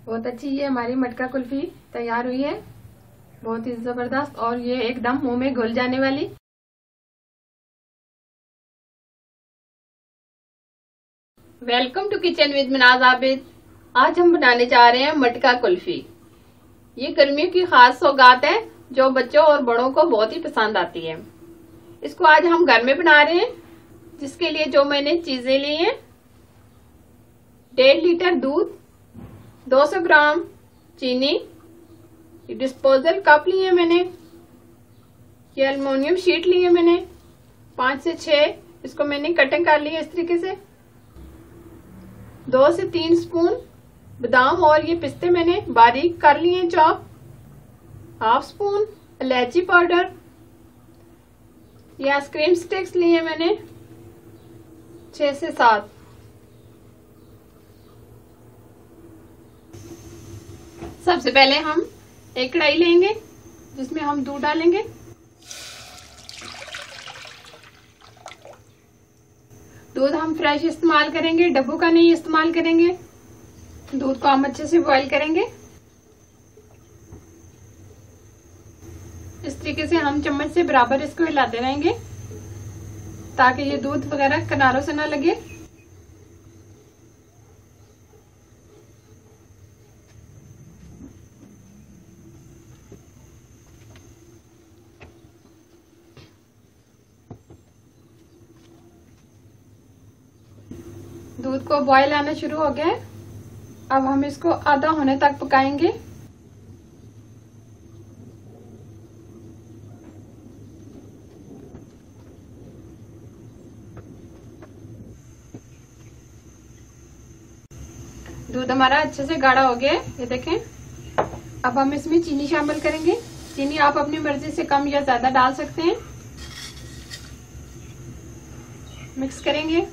बहुत अच्छी ये हमारी मटका कुल्फी तैयार हुई है, बहुत ही जबरदस्त और ये एकदम मुंह में घुल जाने वाली। Welcome to kitchen with Minaz Abid. आज हम बनाने जा रहे हैं मटका कुल्फी। ये गर्मियों की खास सौगात है जो बच्चों और बड़ों को बहुत ही पसंद आती है। इसको आज हम घर में बना रहे हैं, जिसके लिए जो मैंने चीजें ली हैं, 1.5 लीटर दूध, 200 ग्राम चीनी, डिस्पोजल कप लिए मैंने, ये एल्युमिनियम शीट ली है मैंने 5 से 6, इसको मैंने कटिंग कर ली है इस तरीके से। 2 से 3 स्पून बादाम और ये पिस्ते मैंने बारीक कर लिए हैं चॉप। 1/2 स्पून इलायची पाउडर, ये आइसक्रीम स्टिक्स लिए मैंने 6 से 7। सबसे पहले हम एक कढ़ाई लेंगे जिसमें हम दूध डालेंगे। दूध हम फ्रेश इस्तेमाल करेंगे, डब्बू का नहीं इस्तेमाल करेंगे। दूध को हम अच्छे से बॉईल करेंगे। इस तरीके से हम चम्मच से बराबर इसको हिलाते रहेंगे ताकि ये दूध वगैरह किनारों से ना लगे। दूध को बॉयल आना शुरू हो गया है। अब हम इसको आधा होने तक पकाएंगे। दूध हमारा अच्छे से गाढ़ा हो गया है, ये देखें। अब हम इसमें चीनी शामिल करेंगे। चीनी आप अपनी मर्जी से कम या ज्यादा डाल सकते हैं। मिक्स करेंगे।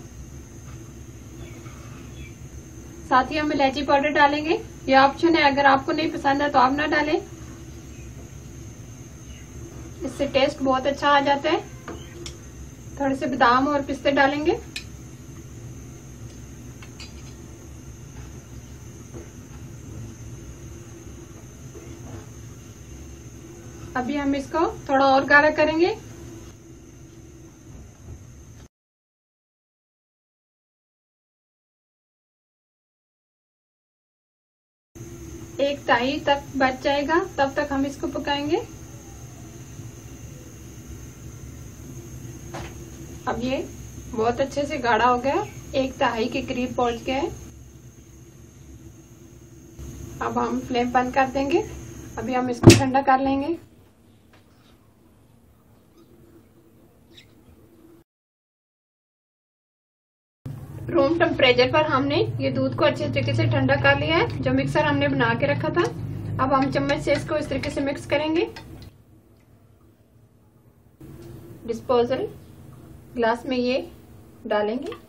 साथ ही हम इलायची पाउडर डालेंगे, ये ऑप्शन है, अगर आपको नहीं पसंद है तो आप ना डालें। इससे टेस्ट बहुत अच्छा आ जाता है। थोड़े से बादाम और पिस्ते डालेंगे। अभी हम इसको थोड़ा और गाढ़ा करेंगे। एक ताई तक बच जाएगा, तब तक हम इसको पकाएंगे। अब ये बहुत अच्छे से गाढ़ा हो गया, 1/2 के करीब पहुंच गया है। अब हम फ्लेम बंद कर देंगे। अभी हम इसको ठंडा कर लेंगे। रूम टेम्परेचर पर हमने ये दूध को अच्छे तरीके से ठंडा कर लिया है, जो मिक्सर हमने बना के रखा था। अब हम चम्मच से इसको इस तरीके से मिक्स करेंगे। डिस्पोजल ग्लास में ये डालेंगे।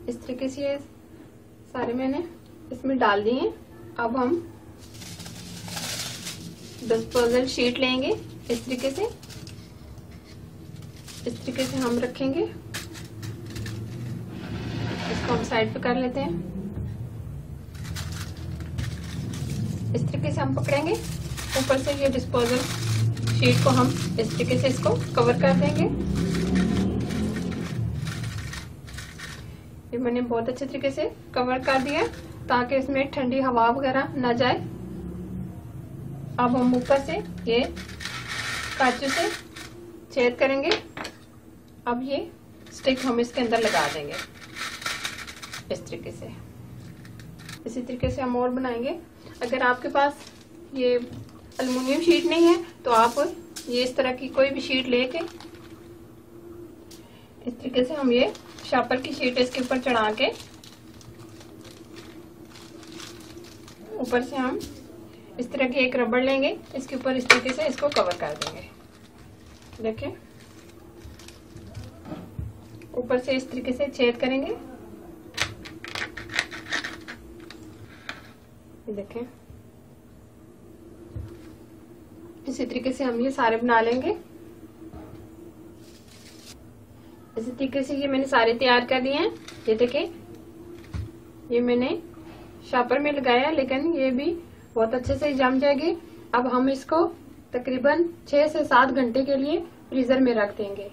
इस तरीके से ये सारे मैंने इसमें डाल दिए। अब हम डिस्पोजल शीट लेंगे, इस तरीके से हम रखेंगे। इसको हम साइड पे कर लेते हैं। इस तरीके से हम पकड़ेंगे। ऊपर से ये डिस्पोजल शीट को हम इस तरीके से इसको कवर कर देंगे। ये मैंने बहुत अच्छे तरीके से कवर कर दिया ताकि इसमें ठंडी हवा वगैरह ना जाए। अब हम ऊपर से ये कांचू से छेद करेंगे। अब ये स्टिक हम इसके अंदर लगा देंगे इस तरीके से। इसी तरीके से हम और बनाएंगे। अगर आपके पास ये एल्युमिनियम शीट नहीं है तो आप ये इस तरह की कोई भी शीट लेके इस तरीके से हम ये शापर की शीट इसके ऊपर चढ़ा के ऊपर से हम इस तरह की एक रबड़ लेंगे, इसके ऊपर इस तरीके से इसको कवर कर देंगे। देखें, ऊपर से इस तरीके से छेद करेंगे। देखें, इसी तरीके से हम ये सारे बना लेंगे। इसी तरीके से ये मैंने सारे तैयार कर लिए हैं। ये देखिए, ये मैंने शॉपर में लगाया, लेकिन ये भी बहुत अच्छे से जम जाएगी। अब हम इसको तकरीबन 6 से 7 घंटे के लिए फ्रीजर में रख देंगे।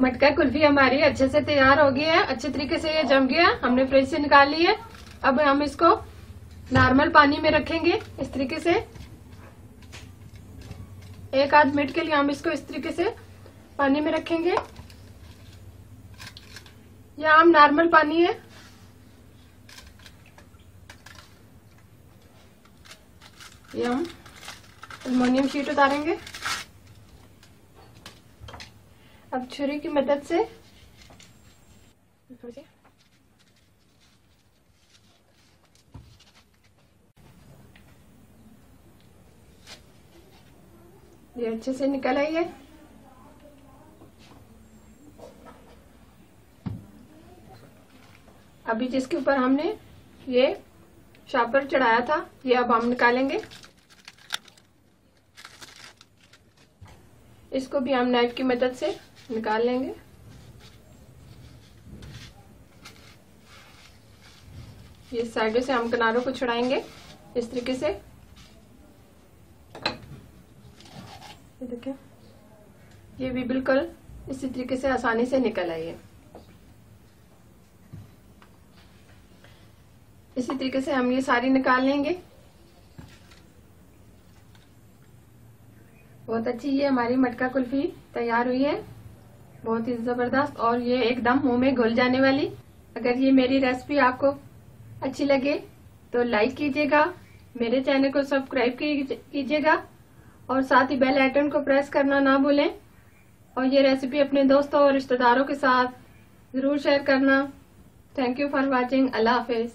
मटका कुल्फी हमारी अच्छे से तैयार हो गई है, अच्छे तरीके से ये जम गया। हमने फ्रिज से निकाल ली है। अब हम इसको नॉर्मल पानी में रखेंगे इस तरीके से। 1 आध मिनट के लिए हम इसको इस तरीके से पानी में रखेंगे। यह हम नॉर्मल पानी है। ये हम एल्युमिनियम शीट उतारेंगे। अब छुरी की मदद से ये अच्छे से निकल आई है। अभी जिसके ऊपर हमने ये शॉपर चढ़ाया था, ये अब हम निकालेंगे। इसको भी हम नाइफ की मदद से निकाल लेंगे। ये साइडों से हम किनारों को छुड़ाएंगे इस तरीके से। ये देखिए, ये भी बिल्कुल इसी तरीके से आसानी से निकल आई है। इसी तरीके से हम ये सारी निकाल लेंगे। बहुत अच्छी ये हमारी मटका कुल्फी तैयार हुई है, बहुत ही जबरदस्त, और ये एकदम मुंह में घुल जाने वाली। अगर ये मेरी रेसिपी आपको अच्छी लगे तो लाइक कीजिएगा, मेरे चैनल को सब्सक्राइब कीजिएगा और साथ ही बेल आइकन को प्रेस करना ना भूलें। और ये रेसिपी अपने दोस्तों और रिश्तेदारों के साथ जरूर शेयर करना। Thank you for watching. Allah Hafiz.